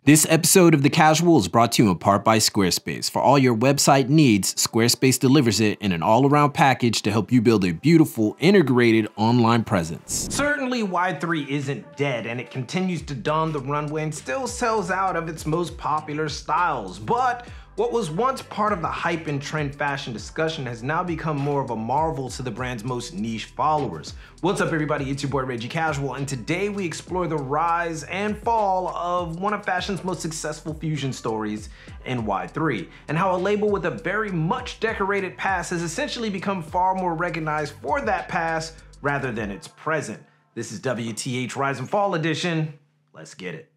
This episode of The Casual is brought to you in part by Squarespace. For all your website needs, Squarespace delivers it in an all-around package to help you build a beautiful, integrated online presence. Certainly, Y3 isn't dead, and it continues to don the runway and still sells out of its most popular styles. But what was once part of the hype and trend fashion discussion has now become more of a marvel to the brand's most niche followers. What's up, everybody? It's your boy Reggie Casual, and today we explore the rise and fall of one of fashion's most successful fusion stories in Y3, and how a label with a very much decorated past has essentially become far more recognized for that past rather than its present. This is WTH Rise and Fall Edition. Let's get it.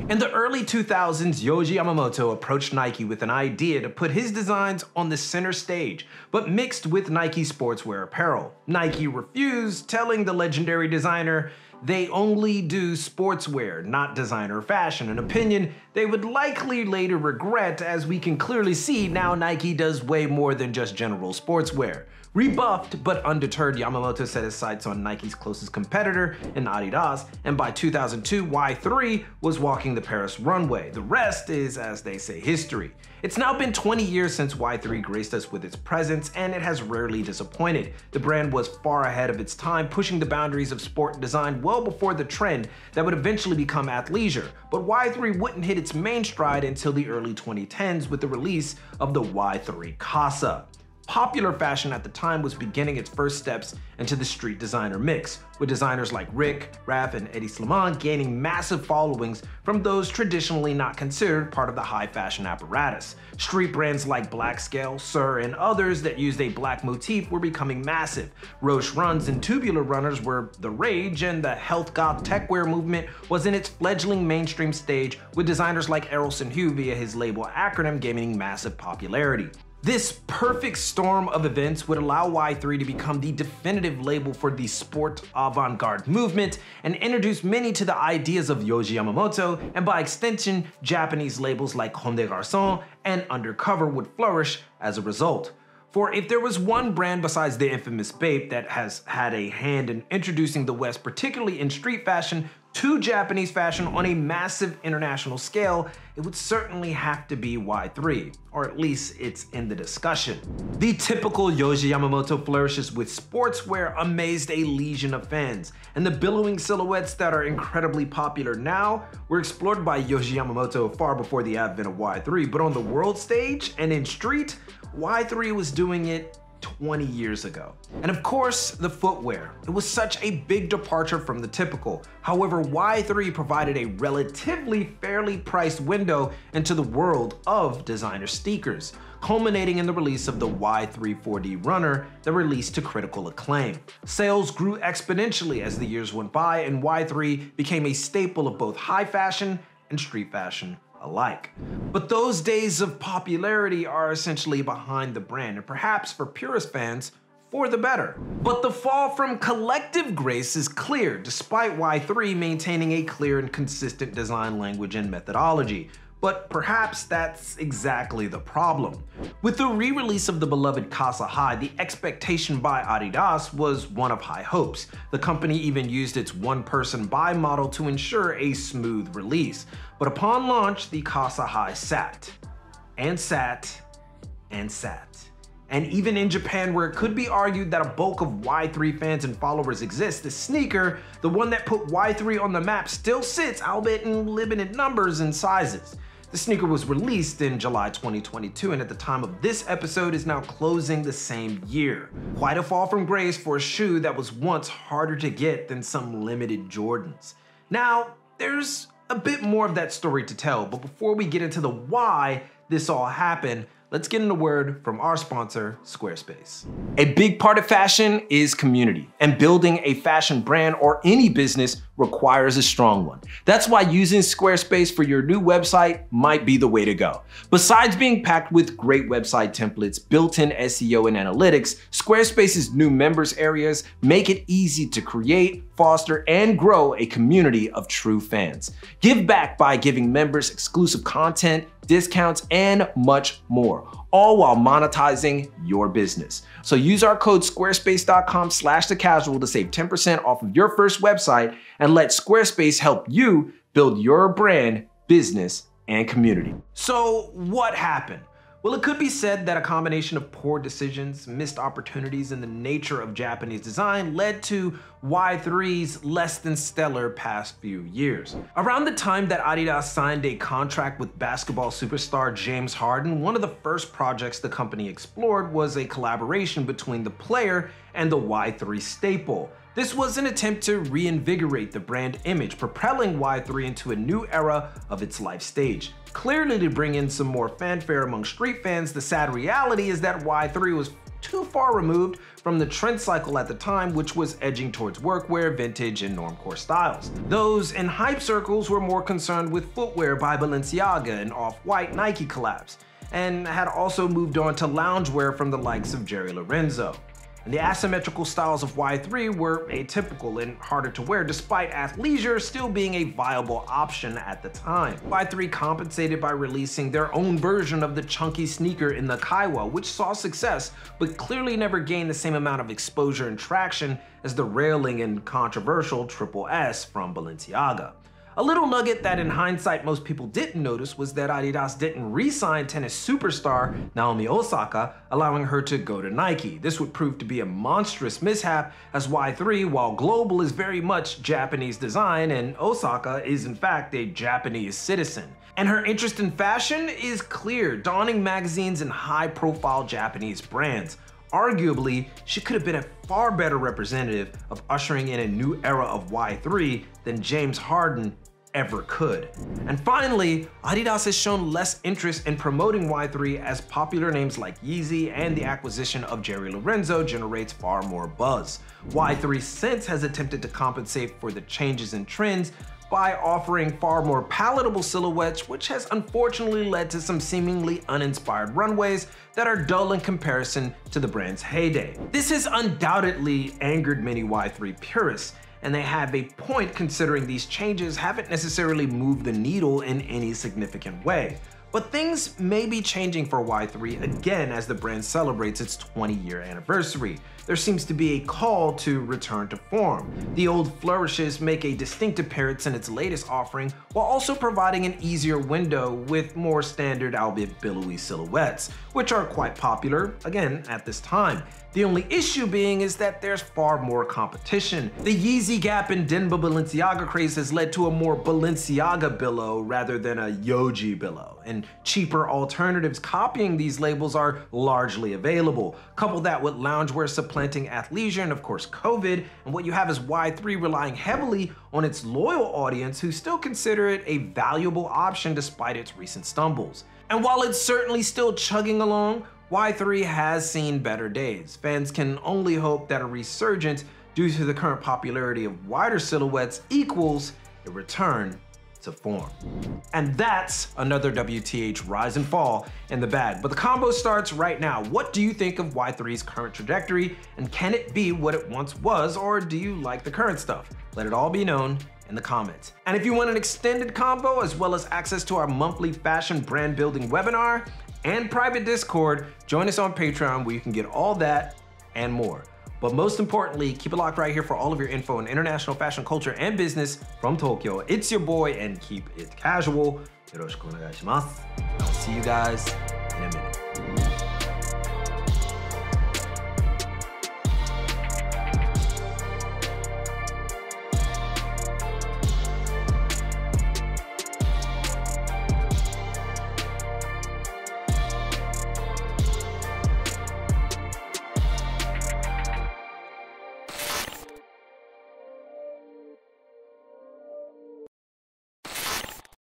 In the early 2000s, Yohji Yamamoto approached Nike with an idea to put his designs on the center stage, but mixed with Nike sportswear apparel. Nike refused, telling the legendary designer they only do sportswear, not designer fashion, an opinion they would likely later regret, as we can clearly see now Nike does way more than just general sportswear. Rebuffed but undeterred, Yamamoto set his sights on Nike's closest competitor in Adidas, and by 2002, Y3 was walking the Paris runway. The rest is, as they say, history. It's now been 20 years since Y3 graced us with its presence, and it has rarely disappointed. The brand was far ahead of its time, pushing the boundaries of sport and design well before the trend that would eventually become athleisure. But Y3 wouldn't hit its main stride until the early 2010s with the release of the Y3 Casa. Popular fashion at the time was beginning its first steps into the street designer mix, with designers like Rick, Raf, and Hedi Slimane gaining massive followings from those traditionally not considered part of the high fashion apparatus. Street brands like Blackscale, Sur, and others that used a black motif were becoming massive. Roche runs and tubular runners were the rage, and the health goth techwear movement was in its fledgling mainstream stage, with designers like Errolson Hugh via his label Acronym gaining massive popularity. This perfect storm of events would allow Y3 to become the definitive label for the sport avant-garde movement and introduce many to the ideas of Yohji Yamamoto, and by extension, Japanese labels like Comme des Garçons and Undercover would flourish as a result. For if there was one brand besides the infamous Bape that has had a hand in introducing the West, particularly in street fashion, to Japanese fashion on a massive international scale, it would certainly have to be Y3, or at least it's in the discussion. The typical Yohji Yamamoto flourishes with sportswear amazed a legion of fans, and the billowing silhouettes that are incredibly popular now were explored by Yohji Yamamoto far before the advent of Y3, but on the world stage and in street, Y3 was doing it 20 years ago. And of course, the footwear. It was such a big departure from the typical. However, Y3 provided a relatively fairly priced window into the world of designer sneakers, culminating in the release of the Y3 4D Runner that released to critical acclaim. Sales grew exponentially as the years went by, and Y3 became a staple of both high fashion and street fashion alike. But those days of popularity are essentially behind the brand, and perhaps for purist fans, for the better. But the fall from collective grace is clear, despite Y3 maintaining a clear and consistent design language and methodology. But perhaps that's exactly the problem. With the re-release of the beloved Casa High, the expectation by Adidas was one of high hopes. The company even used its one-person buy model to ensure a smooth release. But upon launch, the Casa High sat, and sat, and sat. And even in Japan, where it could be argued that a bulk of Y3 fans and followers exist, the sneaker, the one that put Y3 on the map, still sits, albeit in limited numbers and sizes. The sneaker was released in July 2022, and at the time of this episode is now closing the same year. Quite a fall from grace for a shoe that was once harder to get than some limited Jordans. Now, there's a bit more of that story to tell, but before we get into the why this all happened, let's get in a word from our sponsor, Squarespace. A big part of fashion is community, and building a fashion brand or any business requires a strong one. That's why using Squarespace for your new website might be the way to go. Besides being packed with great website templates, built-in SEO and analytics, Squarespace's new members areas make it easy to create, foster, and grow a community of true fans. Give back by giving members exclusive content, discounts, and much more. all while monetizing your business. So use our code squarespace.com/thecasual to save 10% off of your first website and let Squarespace help you build your brand, business, and community. So what happened? Well, it could be said that a combination of poor decisions, missed opportunities, and the nature of Japanese design led to Y3's less than stellar past few years. Around the time that Adidas signed a contract with basketball superstar James Harden, one of the first projects the company explored was a collaboration between the player and the Y3 staple. This was an attempt to reinvigorate the brand image, propelling Y3 into a new era of its life stage. Clearly to bring in some more fanfare among street fans, the sad reality is that Y3 was too far removed from the trend cycle at the time, which was edging towards workwear, vintage, and normcore styles. Those in hype circles were more concerned with footwear by Balenciaga and Off-White Nike collabs, and had also moved on to loungewear from the likes of Jerry Lorenzo. And the asymmetrical styles of Y3 were atypical and harder to wear, despite athleisure still being a viable option at the time. Y3 compensated by releasing their own version of the chunky sneaker in the Kaiwa, which saw success, but clearly never gained the same amount of exposure and traction as the railing and controversial Triple S from Balenciaga. A little nugget that in hindsight most people didn't notice was that Adidas didn't re-sign tennis superstar Naomi Osaka, allowing her to go to Nike. This would prove to be a monstrous mishap, as Y3, while global, is very much Japanese design, and Osaka is in fact a Japanese citizen. And her interest in fashion is clear, donning magazines and high-profile Japanese brands. Arguably, she could have been a far better representative of ushering in a new era of Y3 than James Harden ever could. And finally, Adidas has shown less interest in promoting Y3 as popular names like Yeezy and the acquisition of Jerry Lorenzo generates far more buzz. Y3 since has attempted to compensate for the changes in trends by offering far more palatable silhouettes, which has unfortunately led to some seemingly uninspired runways that are dull in comparison to the brand's heyday. This has undoubtedly angered many Y3 purists, and they have a point considering these changes haven't necessarily moved the needle in any significant way. But things may be changing for Y3 again as the brand celebrates its 20-year anniversary. There seems to be a call to return to form. The old flourishes make a distinct appearance in its latest offering, while also providing an easier window with more standard, albeit billowy silhouettes, which are quite popular, again, at this time. The only issue being is that there's far more competition. The Yeezy Gap and Denba Balenciaga craze has led to a more Balenciaga billow rather than a Yohji billow, and cheaper alternatives copying these labels are largely available. Couple that with loungewear supplanting athleisure and of course COVID, and what you have is Y3 relying heavily on its loyal audience who still consider it a valuable option despite its recent stumbles. And while it's certainly still chugging along, Y3 has seen better days. Fans can only hope that a resurgence due to the current popularity of wider silhouettes equals a return to form. And that's another WTH rise and fall in the bag. But the combo starts right now. What do you think of Y3's current trajectory? And can it be what it once was, or do you like the current stuff? Let it all be known in the comments. And if you want an extended combo as well as access to our monthly fashion brand building webinar and private Discord, join us on Patreon where you can get all that and more. But most importantly, keep it locked right here for all of your info on international fashion, culture, and business from Tokyo. It's your boy, and keep it casual. Yoroshiku onegai shimasu. I'll see you guys in a minute.